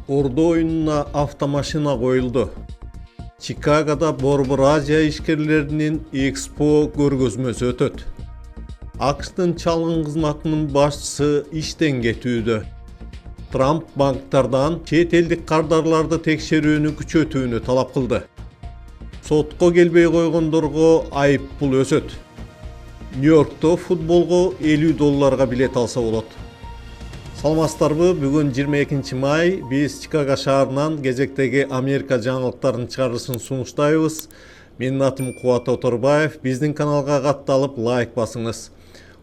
Ordu oyununa avtomashina koyuldu. Chicago'da Borbor Aziya işgirlerinin Expo görgözmösü ötöt. AQSh'ın çalgın kızmatının başçısı işten ketүүдө. Trump banktardan çet eldik kardarlarda tekşerүүnü küçötүүnü talap kıldı. Sotko gelbey koygondorgo ayıp pul ösöt. New York'ta futbolgo $50 bilet alsa bolot. Salmastarbı, bugün 22 may biz Chicago şаарынан gezektegi Amerika жаңылыктарын чыгарышын сунуштайбыз. Менин атым Кубат Оторбаев. Биздин каналга катталып лайк басыңыз.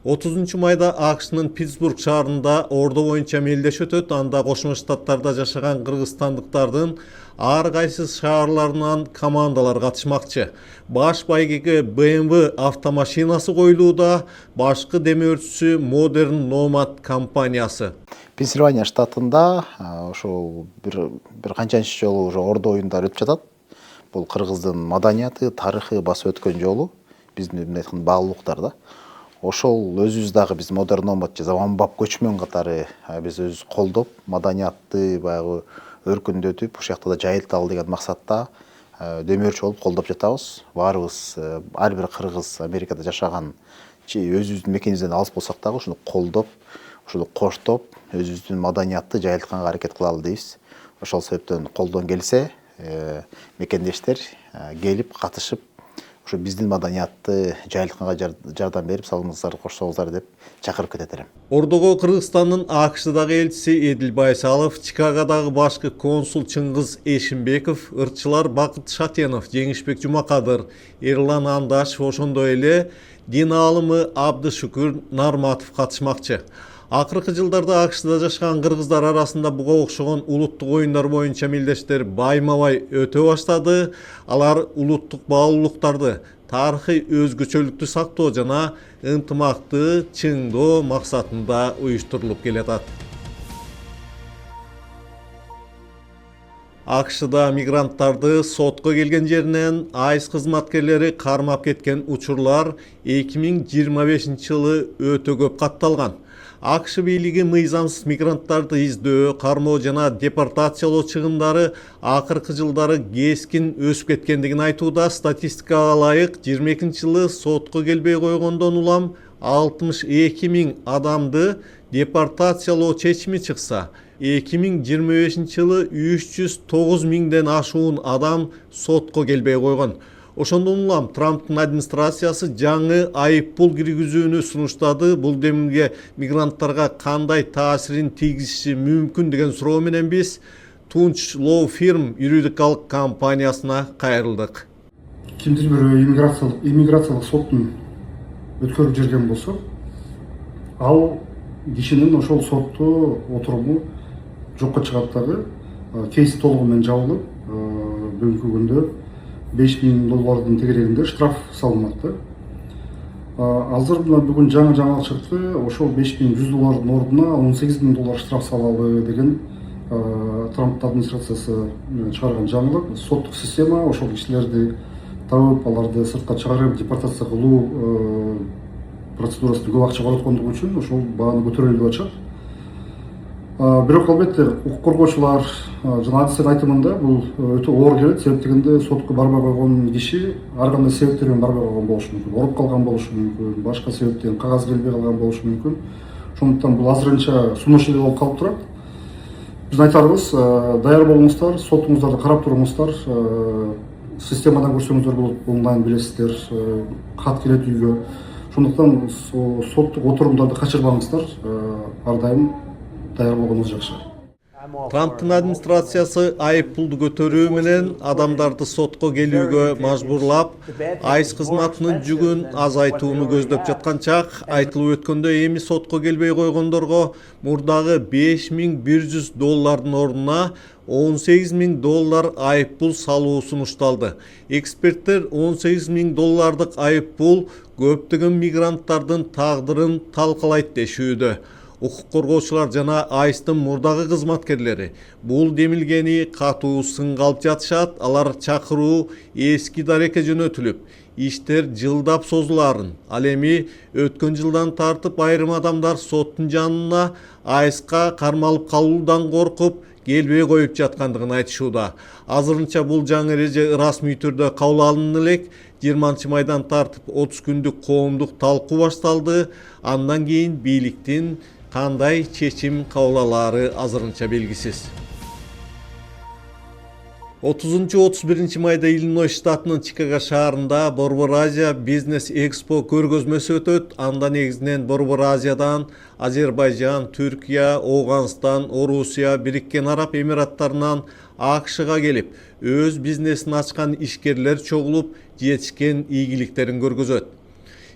30 майда AQSh'нын Питтсбург шаарында орду боюнча мелдеш өтөт. Анда Кошмо Штаттарда жашаган кыргызстандыктардын ар кайсы шаарларынан командалар катышмакчы. Баш байгеги BMW автомашинасы коюлууда, башкы деме өртүсү Modern Nomad компаниясы. Пенсильвания штатында ошол бир канчанчы жолу уже орду оюндары өтүп жатат. Бул кыргыздын маданияты, тарыхы басып өткөн жолу, биздин эмне айтканда баалуулуктар да. Ошол өзүбүз дагы биз модерн номад же заманбап көчмөн катары биз өзүбүз колдоп, маданиятты баягы өркүндөтүп, ушул жакта да жайылталы деген максатта дөмөрчү болуп колдоп жатабыз. Баарыбыз ар бир кыргыз Америкада жашаган өзүбүздүн мекенибизден алыс болсак дагы ушуну колдоп, ушуну коштоп, өзүбүздүн маданиятты жайылтканга аракет кылалы дейбиз. Ошол себептен колдон келсе, мекендештер келип катышып, ушу биздин маданиятты жайылтканга жардам берип салыңыздар, кошсоңуздар деп чакырып кетет элем. Ордого Кыргызстандын AQShdагы элчиси Эдил Байсалов, Чикагодагы башкы консул Чыңгыз Эшимбеков, ырчылар Бакыт Шатенов, Жеңишбек Жумакадыр, Эрлан Андашев, ошондой эле дин аалымы Абдышүкүр Нарматов катышмакчы. Акыркы жылдарда AQShда жашаган кыргыздар арасында буга окшогон улуттук оюндар боюнча мелдештер байма-бай өтө баштады. Алар улуттук баалуулуктарды, тарыхый өзгөчөлүктү сактоо жана ынтымакты чыңдоо максатында уюштурулуп келатат. AQShда мигранттарды сотко келген жеринен айс кызматкерлери кармап кеткен учурлар 2025 жылы өтө көп катталган. AQSh бийлиги мыйзамсыз мигранттарды издөө, кармоо жана депортациялоо чыгымдары акыркы жылдары кескин өсүп кеткендигин айтууда. Статистикага ылайык 22 жылы сотко келбей койгондон улам 62 000 адамды депортациялоо чечими чыкса, 2025 жылы 309 000ден ашуун адам сотко келбей койгон. Ошондон улам Трамптын администрациясы жаңы айыппул киргизүүнү сунуштады. Бул демилге мигранттарга кандай таасирин тийгизиши мүмкүн деген суроо менен биз Tunch Law Firm юридикалык компаниясына кайрылдык. Кимдир бир иммиграциялык соттун өткөрүп жүрген болсо, ал кишинин ошол сотту отуруму жокко чыгат дагы, кейс толугу менен жабылып, бүгүнкү күндө $5000 тегерегинде штраф салынат да. Азыр мына бүгүн жаңы жаңалык чыкты. Ошол $5100 ордуна $18000 штраф салалы деген Трамп администрациясы чыгарган жаңылык. Соттук система ошол кишилерди табып, аларды сыртка чыгарып, депортация кылуу процедурасына көп акча короткондугу үчүн ошол бааны көтөрөлүп атышат. Бирок албетте укук коргоочулар жана адистин айтымында бул өтө оор келет. Себеп дегенде сотко барбай койгон киши ар кандай себептер менен барбай койгон болушу мүмкүн. Ооруп калган болушу мүмкүн, башка себептен кагаз келбей калган болушу мүмкүн. Ошондуктан бул азырынча сунуш эле болуп калып турат. Биз айтарбыз, даяр болуңуздар, сотуңуздарды карап туруңуздар. Системадан көрсөңүздөр болот, онлайн билесиздер, кат келет үйгө. Ошондуктан соттук отурумдарды качырбаңыздар. Ар дайым даяр болгонуңуз жакшы. Трамптын администрациясы айыппулду көтөрүү менен адамдарды сотко келүүгө мажбурлап, айс кызматынын жүгүн азайтууну көздөп жаткан чак. Айтылып өткөндөй, эми сотко келбей койгондорго мурдагы $5100 ордуна $18000 айыппул салуу сунушталды. Эксперттер $18000 айыппул көптөгөн мигранттардын тагдырын талкалайт дешүүдө. Укук коргоочулар жана айстын мурдагы кызматкерлери бул демилгени катуу сынга алып жатышат. Алар чакыруу эски дарекке жөнөтүлүп, иштер жылдап созуларын. Ал эми өткөн жылдан тартып айрым адамдар соттун жанына айска кармалып калуудан коркуп келбей коюп жаткандыгын айтышууда. Азырынча бул жаңы эреже расмий түрдө кабыл алынып элек 20 майдан тартып 30 күндүк коомдук талкуу башталды. Андан кийин бийликтин кандай чечим кабыл алаары азырынча белгисиз. 30-31 майда Иллинойс штатынын Чикаго шаарында Борбор Азия бизнес экспо көргөзмөсү өтөт. Анда негизинен Борбор Азиядан Азербайжан, Түркия, Оғанстан, Орусия, Бириккен Араб Эмираттарынан АКШга келип, өз бизнесин ачкан ишкерлер чогулуп, жетишкен ийгиликтерин көргөзөт.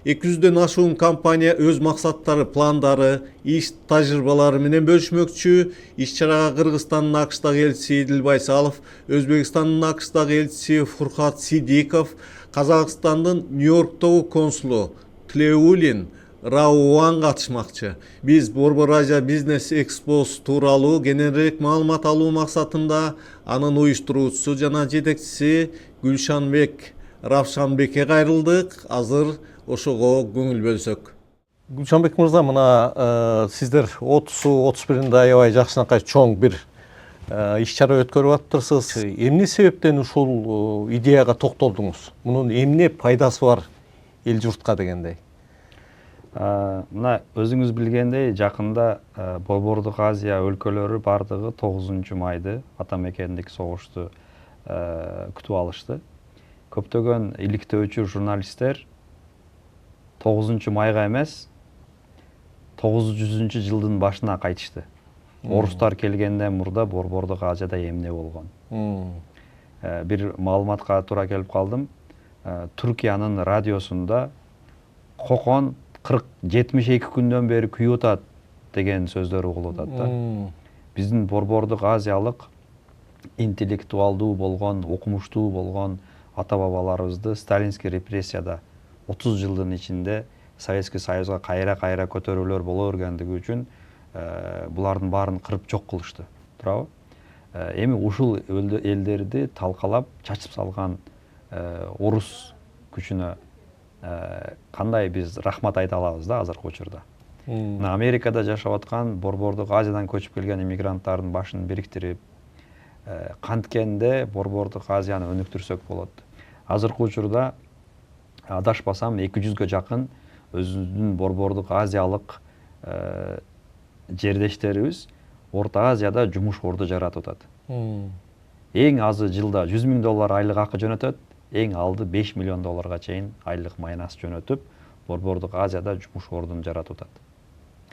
200дөн ашуун компания өз максаттары, пландары, иш тажрыйбалары менен бөлүшмөкчү. Иш-чарага Кыргызстандын АКШдагы элчиси Идил Байсалов, Өзбекстандын АКШдагы элчиси Фуркат Сидиков, Казакстандын Нью-Йорктогу консулу Тлеулин Рауан катышмакчы. Биз Борбор Азия бизнес экспосу тууралуу кененирээк маалымат алуу максатында анын уюштуруучусу жана жетекчиси Гүлшанбек Равшанбекке кайрылдык. Азыр ошого көңүл бөлсөк. Гүлшанбек мырза, мына сиздер 30-31-нде аябай жакшынакай чоң бир иш-чара өткөрүп атыптырсыз. Эмне себептен ушул идеяга токтолдуңуз? Мунун эмне пайдасы бар эл журтка дегендей? Мына өзүңүз билгендей, жакында Борбордук Азия өлкөлөрү бардыгы 9 майды ата мекендик согушту күтүп алышты. Көптөгөн иликтөөчү журналисттер 9 майга эмес 900 жылдын башына кайтышты. Орустар келгенден мурда Борбордук Азияда эмне болгон? Бир маалыматка туура келип калдым. Түркиянын радиосунда кокон 40-72 күндөн бери күйүп атат деген сөздөр угулуп атат да. Биздин Борбордук Азиялык интеллектуалдуу болгон, окумуштуу болгон ата-бабаларыбызды сталинский репрессияда 30 жылдын ичинде Советский Союзга кайра көтөрүүлөр боло бергендиги үчүн булардын баарын кырып жок кылышты. Туурабы? Эми ушул элдерди талкалап чачып салган орус күчүнө кандай биз рахмат айта алабыз да азыркы учурда. Америкада жашап аткан Борбордук Азиядан көчүп келген иммигранттардын башын бириктирип, канткенде Борбордук Азияны өнүктүрсөк болот. Азыркы учурда адашпасам 200гө жакын өзүнүн Борбордук Азиялык жердештерибиз Орто Азияда жумуш орду жаратып атат. Эң азы жылда $100,000 айлык акы жөнөтөт, эң алды $5 миллион чейин айлык майнас жөнөтүп, Борбордук Азияда жумуш ордун жаратып атат.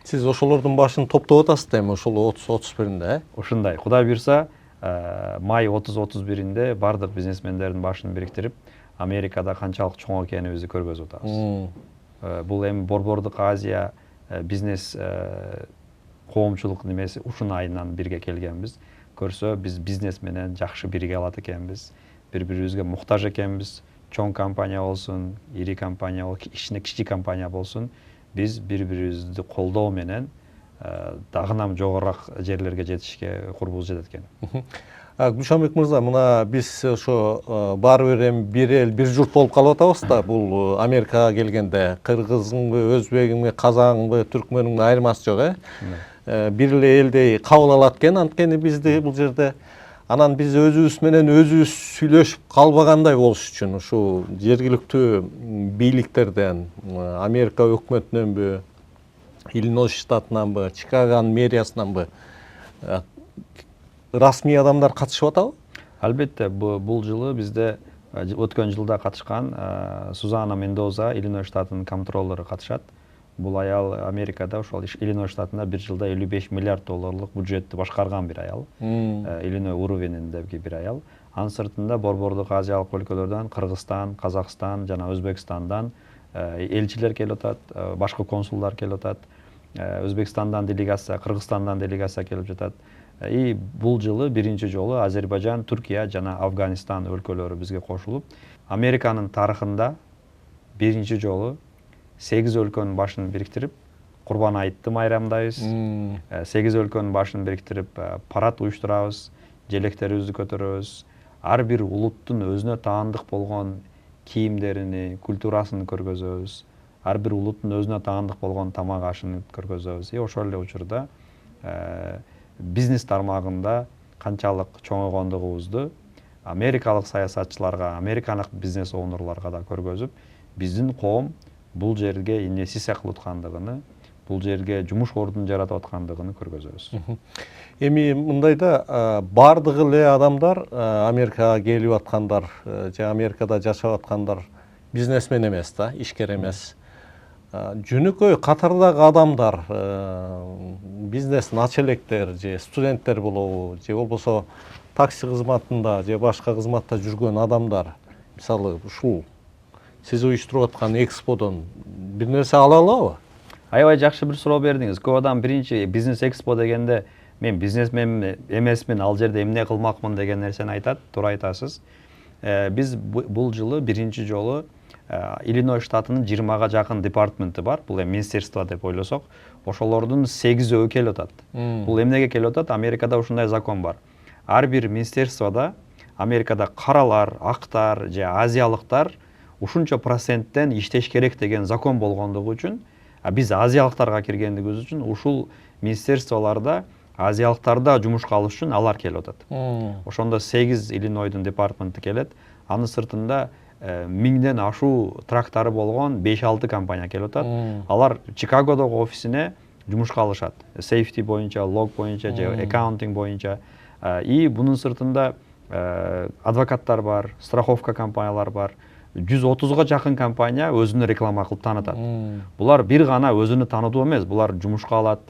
Сиз ошолордун башын топтоп атасыз эми ошол 30-31-нде, Ушундай, Кудай буйрса, май 30-31-нде бардык бизнесмендердин башын бириктирип, Америкада канчалык чоң экенибизди көргөзүп атабыз. Бул эми Борбордук Азия бизнес коомчулук немеси ушун айынан бирге келгенбиз. Көрсө биз бизнес менен жакшы бирге алат экенбиз, бири-бирибизге муктаж экенбиз. Чоң компания болсун, ири компания болсун, кичи компания болсун, биз бири-бирибизди колдоо менен дагынам жогорак жерлерге жетишке курбубуз жетет экен. Гүлшанбек мырза, мына биз ошо баары бир эми бир эл, бир журт болуп калып атабыз да, бул Америкага келгенде кыргызыңбы, өзбегиңби, казагыңбы, түркмөнүңбү айырмасы жок, бир эле элдей кабыл алат экен, анткени бизди бул жерде анан биз өзүбүз менен өзүбүз сүйлөшүп калбагандай болуш үчүн ушул жергиликтүү бийликтерден, Америка өкмөтүнөнбү, Иллинойс штатынанбы, Чикагонун мэриясынанбы расмий адамдар катышып атабы? Албетте, бул жылы бизде өткөн жылда катышкан Сузана Мендоза, Иллинойс штатынын комптроллору катышат. Бул аял Америкада, ошол Иллинойс штатында бир жылда $55 миллиард бюджетти башкарган бир аял. Иллиной уровеніндеги бир аял. Анын сыртында Борбордук Азиялык өлкөлөрдөн Кыргызстан, Казакстан жана Өзбекстандан элчилер келип атат, башка консулдар келип атат. Өзбекстандан делегация, Кыргызстандан делегация келип жатат. Бул жылы биринчи жолу Азербайжан, Түркия жана Афганистан өлкөлөрү бизге кошулуп, Американын тарыхында биринчи жолу 8 өлкөнүн башын бириктирип, Курбан айтты майрамдайбыз. 8 өлкөнүн башын бириктирип, парад уюштурабыз, желектерибизди көтөрөбүз. Ар бир улуттун өзүнө таандык болгон кийимдерини, культурасын көргөзөбүз. Ар бир улуттун өзүнө таандык болгон тамак ашын көргөзөбүз. Ошол эле учурда бизнес тармагында канчалык чоңойгондугубузду америкалык саясатчыларга, америкалык бизнес оунерларга да көргөзүп, биздин коом бул жерге инвестиция кылып аткандыгын, бул жерге жумуш ордун жаратып аткандыгын көргөзөбүз. Эми мындайда бардыгы эле адамдар Америкага келип аткандар же Америкада жашап аткандар бизнесмен эмес да, ишкер эмес. Жөнөкөй катардагы адамдар, бизнесин ача электер же студенттер болобу, же болбосо такси кызматында же башка кызматта жүргөн адамдар, мисалы ушул сиз уюштуруп аткан эксподон бир нерсе ала алабы? Аябай жакшы бир суроо бердиңиз. Көп адам биринчи бизнес экспо дегенде мен бизнесмен эмесмин, ал жерде эмне кылмакмын деген нерсени айтат. Туура айтасыз. Биз бул жылы биринчи жолу Иллинойс штатынын 20га жакын департаменти бар. Бул министерство деп ойлосок, ошолордун 8-өө келип атат. Бул эмнеге келип атат? Америкада ушундай закон бар. Ар бир министерствода Америкада каралар, актар же азиялыктар ушунча проценттен иштеш керек деген закон болгондугу үчүн, биз азиялыктарга киргендигибиз үчүн ушул министерстволарда азиялыктарда жумушка алыш үчүн алар келип атат. Ошондо 8 Иллинойдун департаменти келет. Анын сыртында 1000ден ашуу трактары болгон 5-6 компания келип атат. Алар Чикагодогу офисине жумушка алышат. Safety боюнча, лог боюнча же accounting боюнча. И бунун сыртында адвокаттар бар, страховка компаниялар бар. 130га жакын компания өзүнү реклама кылып таанытат. Булар бир гана өзүнү таанытуу эмес, булар жумушка алат,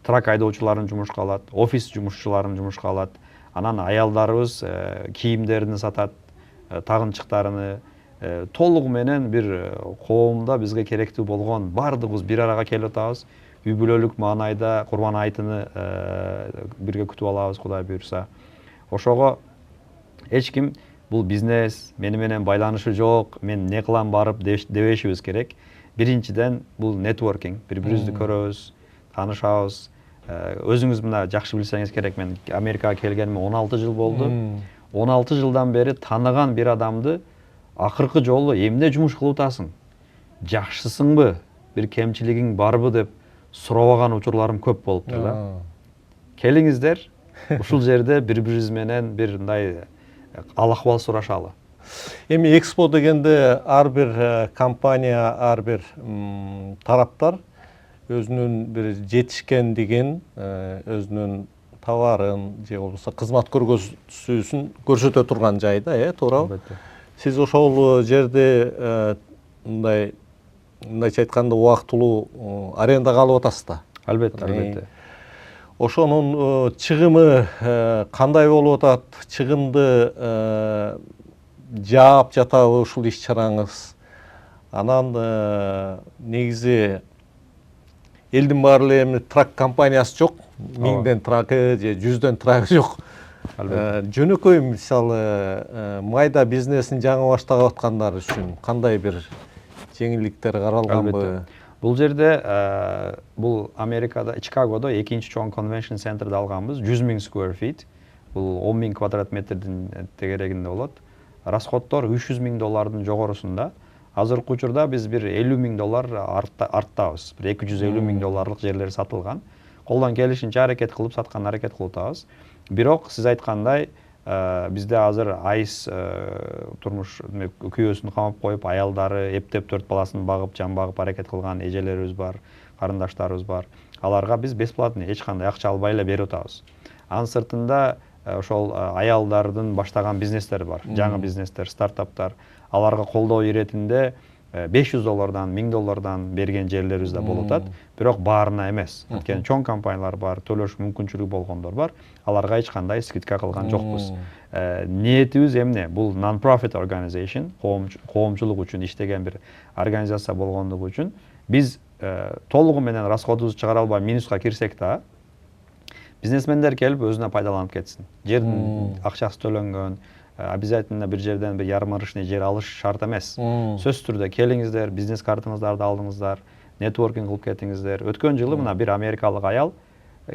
трак айдоочуларын жумушка алат, офис жумушчуларын жумушка алат. Анан аялдарыбыз кийимдерин сатат, тагынчыктарыны, толугу менен бир коомдо бизге керектүү болгон бардыгыбыз бир арага келип атабыз. Үй бүлөлүк маанайда Курбан айтыны бирге күтүп алабыз, Кудай буйрса. Ошого эч ким бул бизнес мени менен байланышы жок, мен не кылам барып дебешибиз керек. Биринчиден бул нетворкинг, бири-бирибизди көрөбүз, таанышабыз. Өзүңүз мына жакшы билсеңиз керек, мен Америкага келгениме 16 жыл болду. 16 жылдан бери тааныган бир адамды акыркы жолу эмне жумуш кылып атасың? Жакшысыңбы? Бир кемчилигиң барбы деп сурабаган учурларым көп болуптур да. Келиңиздер, ушул жерде бири-бирибиз менен бир мындай ал-акыбал сурашалы. Эми экспо дегенде ар бир компания, ар бир тараптар өзүнүн бир жетишкендигин, өзүнүн товарын же болбосо кызмат көргөзүүсүн көрсөтө турган жай да, туурабы? Сиз ошол жерде мындайча айтканда убактылуу арендага алып атасыз да? Албетте, албетте. Ошонун чыгымы кандай болуп атат? Чыгымды жаап жатабы ушул иш чараңыз? Анан негизи элдин баары эле эми трак компаниясы жок, 1000ден трагы же 100ден трагы жок. Жөнөкөй мисалы майда бизнесин жаңы баштап аткандар үчүн кандай бир жеңилдиктер каралганбы? Бул жерде бул Америкада, Чикагодо экинчи чоң конвеншн центрди алганбыз, 100,000 square feet. Бул 10,000 квадрат метрдин тегерегинде болот. Расходдор $300,000 жогорусунда. Азыркы учурда биз бир $50,000 арттабыз. Бир $250,000 жерлер сатылган. Колдон келишинче аракет кылып саткан аракет кылып атабыз. Бирок сиз айткандай, бизде азыр айыс турмуш күйөөсүн камап коюп, аялдары эптеп 4 баласын багып, жан багып аракет кылган эжелерибиз бар, карындаштарыбыз бар. Аларга биз бесплатный эч кандай акча албай эле берип атабыз. Анын сыртында ошол аялдардын баштаган бизнестери бар, жаңы бизнестер, стартаптар. Аларга колдоо иретинде $500, $1000 берген жерлерибиз да болуп атат. Бирок баарына эмес. Анткени чоң компаниялар бар, төлөш мүмкүнчүлүгү болгондор бар. Аларга эч кандай скидка кылган жокпуз. Ниетибиз эмне? Бул non-profit organization, коомчулук үчүн иштеген бир организация болгондугу үчүн биз толугу менен расходубузду чыгара албай минуска кирсек да, бизнесмендер келип өзүнө пайдаланып кетсин. Жердин акчасы төлөнгөн, обязательно бир жерден бир ярмарочный жер алыш шарт эмес. Сөзсүз түрдө келиңиздер, бизнес картаңыздарды алдыңыздар, нетворкинг кылып кетиңиздер. Өткөн жылы мына бир америкалык аял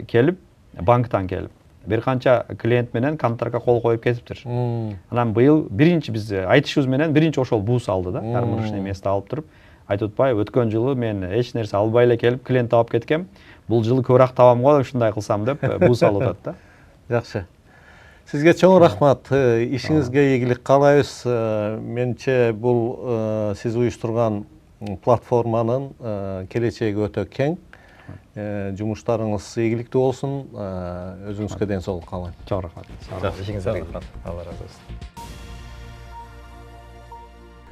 келип, банктан келип, бир канча клиент менен контрактка кол коюп кетиптир. Анан быйыл биринчи биз айтышыбыз менен биринчи ошол бус алды да, ярмарочный место алып туруп, айтып атпай, өткөн жылы мен эч нерсе албай эле келип клиент таап кеткем. Бул жылы көбүрөөк табам го, ушундай кылсам деп бус алып атат да. Жакшы. Сизге чоң рахмат. Ишиңизге ийгилик каалайбыз. Менимче бул сиз уюштурган платформанын келечеги өтө кең. Жумуштарыңыз ийгиликтүү болсун. Өзүңүзгө ден соолук каалайм. Чоң рахмат. Ишиңизге рахмат. Алла разы болсун.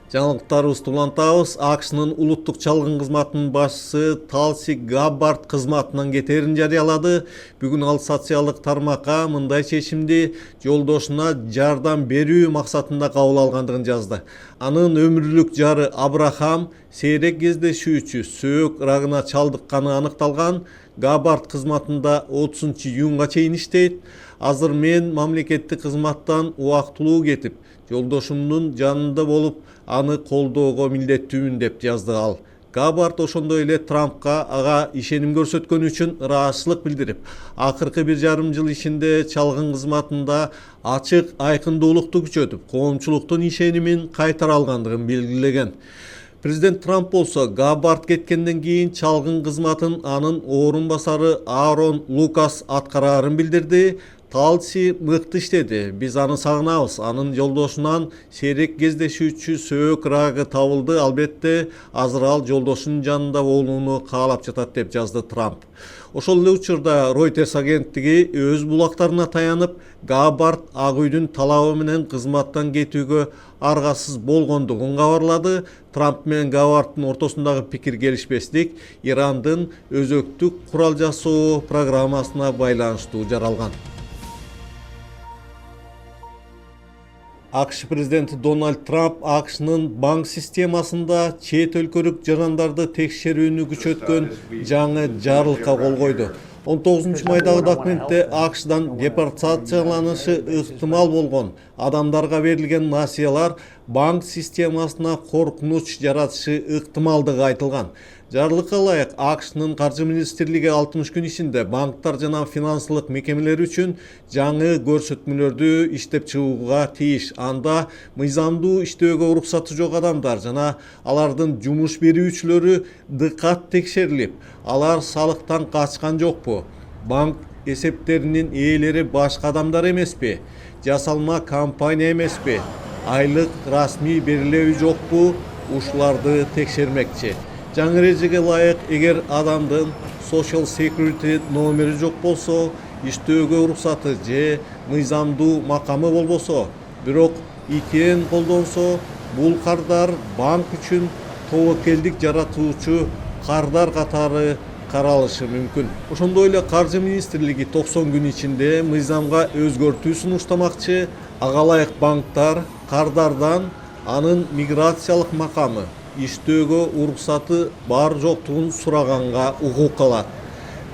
Жаңылыктарыбызды улантабыз. AQShnын улуттук чалгын кызматынын башчысы Талси Габбард кызматынан кетерин жарыялады. Бүгүн ал социалдык тармакка мындай чечимди жолдошуна жардам берүү максатында кабыл алгандыгын жазды. Анын өмүрлүк жары Абрахам сейрек кездешүүчү сөөк рагына чалдыкканы аныкталган. Габбард кызматында 30-июнга чейин иштейт. Азыр мен мамлекеттик кызматтан убактылуу кетип, жолдошумдун жанында болуп, аны колдоого милдеттүүмүн деп жазды ал. Габбард ошондой эле Трампка ага ишеним көрсөткөнү үчүн ыраазычылык билдирип, акыркы 1,5 жыл ичинде чалгын кызматында ачык айкындуулукту күчөтүп, коомчулуктун ишенимин кайтара алгандыгын белгилеген. Президент Трамп болсо Габбард кеткенден кийин чалгын кызматын анын орун басары Аарон Лукас аткарарын билдирди. Талси мыкты иштеди. Биз аны сагынабыз. Анын жолдошунан сейрек кездешүүчү сөөк рагы табылды. Албетте, азыр ал жолдошунун жанында болууну каалап жатат деп жазды Трамп. Ошол эле учурда Reuters агенттиги өз булактарына таянып, Габбард Ак үйдүн талабы менен кызматтан кетүүгө аргасыз болгондугун кабарлады. Трамп менен Габбарддын ортосундагы пикир келишпестик Ирандын өзөктүк курал жасоо программасына байланыштуу жаралган. AQSh президенти Дональд Трамп AQShnын банк системасында чет өлкөлүк жарандарды текшерүүнү күчөткөн жаңы жарлыкка кол койду. 19 майдагы документте AQShдан депортацияланышы ыктымал болгон адамдарга берилген насыялар банк системасына коркунуч жаратышы ыктымалдыгы айтылган. Жарлыкка ылайык AQShnын каржы министрлиги 60 күн ичинде банктар жана финансылык мекемелер үчүн жаңы көрсөтмөлөрдү иштеп чыгууга тийиш. Анда мыйзамдуу иштөөгө уруксаты жок адамдар жана алардын жумуш берүүчүлөрү дыкат текшерилип, алар салыктан качкан жокпу? Банк эсептеринин ээлери башка адамдар эмеспи? Жасалма компания эмеспи? Айлык расмий берилеби жокпу? Ушуларды текшермекчи. Жаңы эрежеге ылайык, эгер адамдын Social Security номери жок болсо, иштөөгө уруксаты же мыйзамдуу макамы болбосо, бирок ИТН колдонсо, бул кардар банк үчүн тобокелдик жаратуучу кардар катары каралышы мүмкүн. Ошондой эле каржы министрлиги 90 күн ичинде мыйзамга өзгөртүү сунуштамакчы. Ага ылайык банктар кардардан анын миграциялык макамы, иштөөгө уруксаты бар жоктугун сураганга укук алат.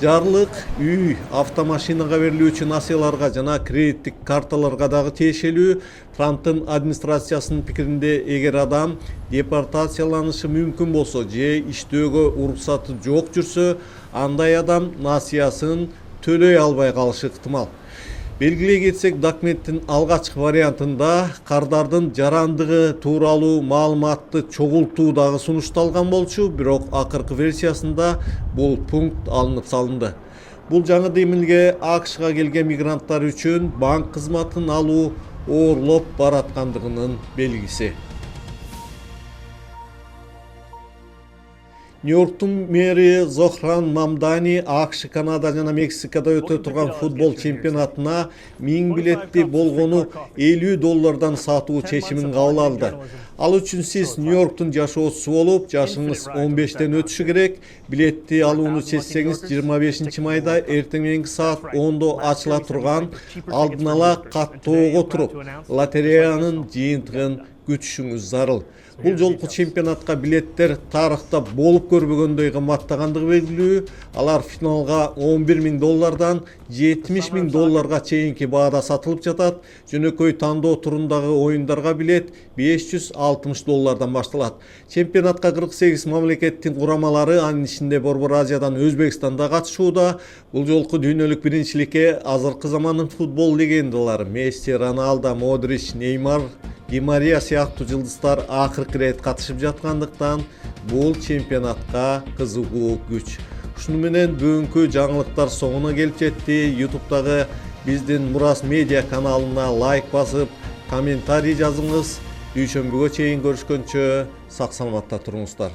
Жарлык үй, автомашинага берилүүчү насыяларга жана кредиттик карталарга дагы тиешелүү. Трамптын администрациясынын пикиринде, эгер адам депортацияланышы мүмкүн болсо же иштөөгө уруксаты жок жүрсө, андай адам насыясын төлөй албай калышы ыктымал. Белгилей кетсек, документтин алгачкы вариантында кардардын жарандыгы тууралуу маалыматты чогултуу дагы сунушталган болчу, бирок акыркы версиясында бул пункт алынып салынды. Бул жаңы демилге AQShга келген мигранттар үчүн банк кызматын алуу оорлоп бараткандыгынын белгиси. Нью-Йорктун мэри Зохран Мамдани AQSh, Канада жана Мексикада өтө турган футбол чемпионатына 1000 билетти болгону $50 сатуу чечимин кабыл алды. Ал үчүн сиз Нью-Йорктун жашоочусу болуп, жашыңыз 15тен өтүшү керек. Билетти алууну чечсеңиз 25 майда эртең мененки саат 10до ачыла турган алдын ала каттоого туруп, лотереянын жыйынтыгын күтүшүңүз зарыл. Бул жолку чемпионатка билеттер тарыхта болуп көрбөгөндөй кымбаттагандыгы белгилүү. Алар финалга $11,000 $70,000 чейинки баада сатылып жатат. Жөнөкөй тандоо турундагы оюндарга билет $560 башталат. Чемпионатка 48 мамлекеттин курамалары, анын ичинде Борбор Азиядан Өзбекстан да катышууда. Бул жолку дүйнөлүк биринчиликке азыркы замандын футбол легендалары Месси, Роналдо, Модрич, Неймар, Ди Мария сыяктуу жылдыздар акыркы рет катышып жаткандыктан бул чемпионатка кызыгуу күч. Ушуну менен бүгүнкү жаңылыктар соңуна келип жетти. YouTube'дагы биздин Мурас медиа каналына лайк басып, комментарий жазыңыз. Дүйшөмбүгө чейин көрүшкөнчө сак саламатта туруңуздар.